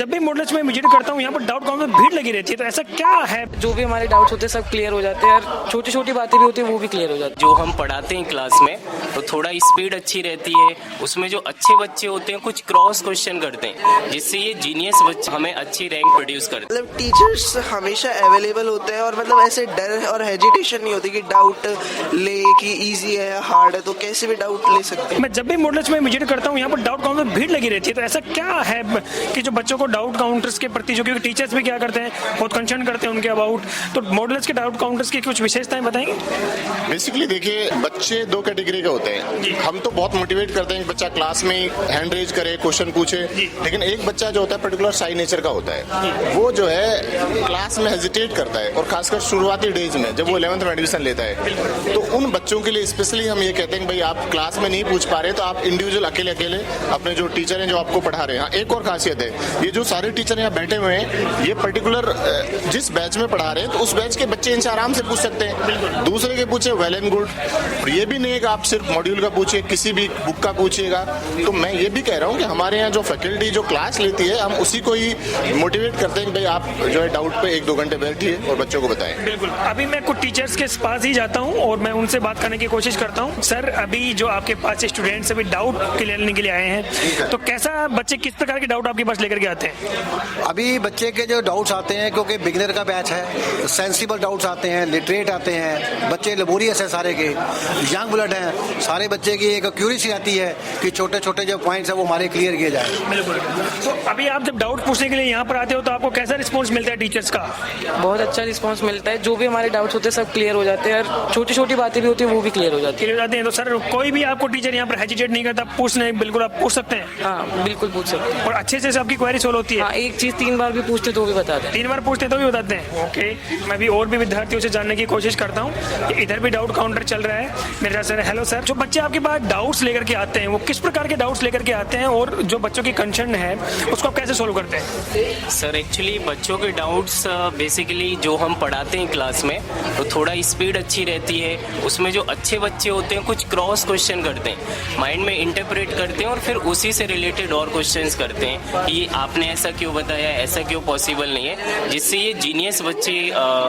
जब भी मॉडल्स में विजिट करता हूँ यहाँ पर डाउट काउंटर में भीड़ लगी रहती है, तो ऐसा क्या है? जो भी हमारे डाउट्स होते हैं सब क्लियर हो जाते हैं और छोटी छोटी बातें भी होती हैं वो भी क्लियर हो जाती जो हम पढ़ाते हैं क्लास में तो थोड़ा स्पीड अच्छी रहती है, उसमें जो अच्छे बच्चे होते हैं कुछ क्रॉस क्वेश्चन करते हैं जिससे ये जीनियस बच्चे हमें अच्छी रैंक प्रोड्यूस करते हैं। मतलब टीचर्स हमेशा अवेलेबल होते हैं और मतलब ऐसे डर और हेजिटेशन नहीं होती कि डाउट ले कि इजी है या हार्ड है, तो कैसे भी डाउट ले सकते हैं। मैं जब भी मॉडल्स में विजिट करता हूँ यहाँ पर डाउट काउंटर में भीड़ लगी रहती है, तो ऐसा क्या है कि जो बच्चों को डाउट काउंटर्स के प्रति, जो कि टीचर्स भी क्या करते हैं बहुत कंसर्न करते हैं उनके अबाउट, तो मॉडल्स के डाउट काउंटर्स की कुछ विशेषताएं बताएंगे? बेसिकली देखिए, बच्चे दो कैटेगरी के होते हैं। हम तो बहुत मोटिवेट करते हैं कि बच्चा क्लास में हैंड रेज करे, क्वेश्चन पूछे, लेकिन एक बच्चा जो होता है पर्टिकुलर साई नेचर का होता है, वो जो है क्लास में हेजिटेट करता है, और खासकर शुरुआती डेज में जब वो 11th में एडमिशन लेता है, तो उन बच्चों के लिए स्पेशली हम ये कहते हैं भाई आप क्लास में नहीं पूछ पा रहे तो आप इंडिविजुअल अकेले अपने जो टीचर हैं जो आपको पढ़ा रहे हैं। एक और खासियत है, ये जो सारे टीचर यहाँ बैठे हुए हैं ये पर्टिकुलर जिस बैच में पढ़ा रहे हैं तो उस बैच के बच्चे इनसे आराम से पूछ सकते हैं, दूसरे के पूछे वेल एंड गुड। और ये भी नहीं है कि आप सिर्फ मॉड्यूल का पूछिए, किसी भी बुक का पूछिएगा। तो मैं ये भी कह रहा हूँ कि हमारे यहाँ जो फैकल्टी जो क्लास लेती है हम उसी को ही मोटिवेट करते हैं कि भाई आप जो है डाउट पे 1-2 घंटे बैठिए और बच्चों को बताएं। बिल्कुल। अभी मैं कुछ टीचर्स के पास ही जाता हूँ और मैं उनसे बात करने की कोशिश करता हूँ। सर, अभी जो आपके पास स्टूडेंट्स अभी डाउट क्लियर करने के लिए आए हैं, तो कैसा बच्चे किस प्रकार के डाउट आपके पास लेकर के आते हैं? अभी बच्चे के जो डाउट्स आते हैं, क्योंकि बिगिनर का बैच है, सेंसिबल डाउट्स आते हैं, लिटरेट आते हैं, बच्चे लेबोरियस है सारे के, यंग ब्लड हैं, सारे बच्चे की एक क्यूरियसली आती है कि छोटे छोटे जो पॉइंट्स है वो हमारे क्लियर किए जाए। बिल्कुल। तो अभी आप जब डाउट पूछने के लिए यहाँ पर आते हो तो आपको कैसा रिस्पॉन्स मिलता है टीचर्स का? बहुत अच्छा रिस्पांस मिलता है, जो भी हमारे डाउट्स होते हैं सब क्लियर हो जाते हैं और छोटी छोटी बातें भी होती है वो भी क्लियर हो जाती क्लियर हो जाते हैं। तो सर, कोई भी आपको टीचर यहाँ पर हेजिटेट नहीं करता पूछने, बिल्कुल आप पूछ सकते हैं? हाँ बिल्कुल पूछ सकते हैं। और अच्छे से आपकी क्वेरी सोल्व होती है? हाँ, एक चीज़ 3 बार भी पूछते तो भी बताते हैं। 3 बार पूछते तो भी बताते हैं। ओके, मैं भी और भी विद्यार्थियों से जानने की कोशिश करता हूँ। इधर भी डाउट काउंटर चल रहा है मेरे साथ। सर, हेलो सर, जो बच्चे आपके पास डाउट्स लेकर के आते हैं वो किस प्रकार के डाउट्स लेकर के आते हैं, और जो बच्चों की कंसर्न है उसको आप कैसे सोल्व करते हैं? सर एक्चुअली बच्चों के डाउट्स बेसिकली जो हम पढ़ाते हैं क्लास में तो थोड़ा स्पीड अच्छी रहती है, उसमें जो अच्छे बच्चे होते हैं कुछ क्रॉस क्वेश्चन करते हैं, माइंड में इंटरप्रेट करते हैं और फिर उसी से रिलेटेड और क्वेश्चंस करते हैं कि आपने ऐसा क्यों बताया, ऐसा क्यों पॉसिबल नहीं है, जिससे ये जीनियस बच्चे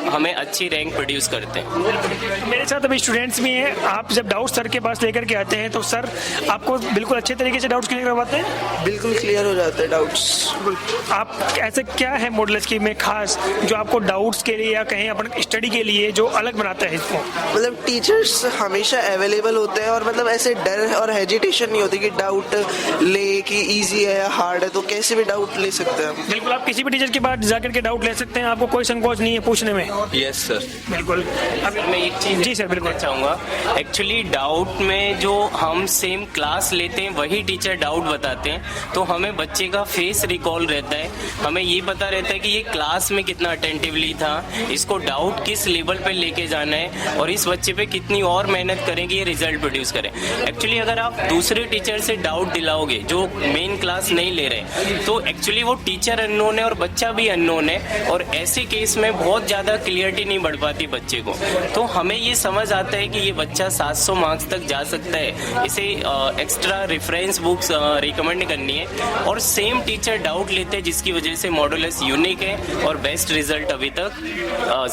हमें अच्छी रैंक प्रोड्यूस करते हैं। मेरे साथ अभी स्टूडेंट्स भी हैं। आप जब डाउट सर के पास लेकर के आते हैं तो सर आपको बिल्कुल अच्छे तरीके से डाउट्स क्लियर करवाते हैं? बिल्कुल क्लियर हो जाते हैं डाउट्स। आप ऐसे क्या है मॉडल्स की में खास जो आपको डाउट्स के लिए या कहीं अपन स्टडी के लिए जो अलग बनाता है इसको? मतलब टीचर्स हमेशा अवेलेबल होते हैं और मतलब ऐसे डर और हेजिटेशन नहीं होती कि डाउट ले कि इजी है या हार्ड है, तो कैसे भी डाउट ले सकते हैं। बिल्कुल, आप किसी भी टीचर के पास जाकर के डाउट ले सकते हैं, आपको कोई संकोच नहीं है पूछने में। Yes sir. बिल्कुल। अब मैं एक चीज़ जी सर, बिल्कुल चाहूँगा, एक्चुअली डाउट में जो हम सेम क्लास लेते हैं वही टीचर डाउट बताते हैं, तो हमें बच्चे का फेस रिकॉल रहता है, हमें ये पता रहता है कि ये क्लास में कितना अटेंटिवली था, इसको डाउट किस लेवल पे लेके जाना है और इस बच्चे पे कितनी और मेहनत करेंगे ये रिजल्ट प्रोड्यूस करें। एक्चुअली अगर आप दूसरे टीचर से डाउट दिलाओगे जो मेन क्लास नहीं ले रहे तो एक्चुअली वो टीचर अननोन है और बच्चा भी अननोन है, और ऐसे केस में बहुत ज़्यादा क्लियरिटी नहीं बढ़ पाती बच्चे को। तो हमें ये समझ आता है कि ये बच्चा 700 मार्क्स तक जा सकता है, इसे एक्स्ट्रा रेफरेंस बुक्स रिकमेंड करनी है, और सेम टीचर डाउट लेते हैं जिसकी वजह से मॉडुलस यूनिक है और बेस्ट रिजल्ट अभी तक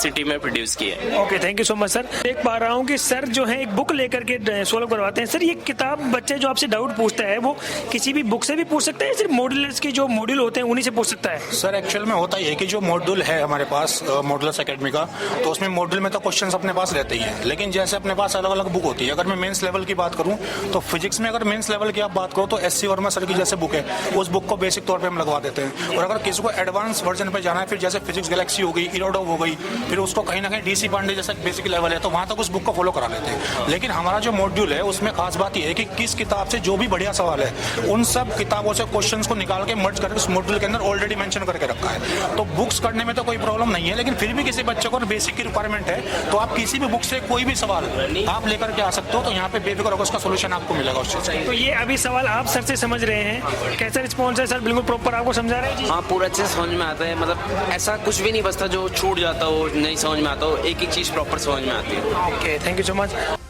सिटी में प्रोड्यूस किया है। Okay, thank you so much sir. देख पा रहा हूँ कि सर जो है एक बुक लेकर के सोल्व करवाते हैं। सर, ये किताब बच्चे जो आपसे डाउट पूछता है वो किसी भी बुक से भी पूछ सकते हैं, सिर्फ मॉड्यूल्स के जो मॉड्यूल होते हैं उन्हीं से पूछ सकता है? सर एक्चुअल में होता ये कि जो मॉड्यूल है हमारे पास मॉडुलस एकेडमी का, तो उसमें मॉड्यूल में तो क्वेश्चंस अपने पास रहते ही हैं, लेकिन जैसे अपने पास अलग अलग बुक होती है। अगर मैं मेंस लेवल की बात करूं तो फिजिक्स में अगर मेंस लेवल की आप बात करो तो एससी वर्मा सर की जैसे बुक है उस बुक को बेसिक तौर पे हम लगवा देते हैं। और अगर किसी को एडवांस वर्जन पे जाना है, फिर जैसे फिजिक्स गैलेक्सी हो गई, इरोडो हो गई, फिर उसको कहीं ना कहीं डीसी पांडे जैसा बेसिक लेवल है तो वहां तक उस बुक को फॉलो करा लेते हैं। लेकिन हमारा जो मॉड्यूल है उसमें खास बात यह है कि किस किताब से जो भी बढ़िया सवाल है उन सब किताबों से क्वेश्चंस को निकाल के मर्ज करके उस मॉड्यूल के अंदर ऑलरेडी मेंशन करके रखा है। तो बुक्स करने में तो कोई प्रॉब्लम नहीं है, लेकिन फिर भी किसी बच्चे को बेसिक की रिक्वायरमेंट है तो आप किसी भी बुक से कोई भी सवाल आप लेकर के आ सकते हो, तो यहाँ पे बेफिक्र होकर उसका सोल्यूशन आपको मिलेगा उस चीज से। तो ये अभी सवाल आप सर से समझ रहे हैं, कैसा रिस्पॉन्स है सर? बिल्कुल प्रॉपर आपको समझा रहे हैं जी? हाँ, पूरा अच्छे से समझ में आता है, मतलब ऐसा कुछ भी नहीं बचता जो छूट जाता हो, नहीं समझ में आता हो, एक ही चीज़ प्रॉपर समझ में आती है। Okay, thank you so much.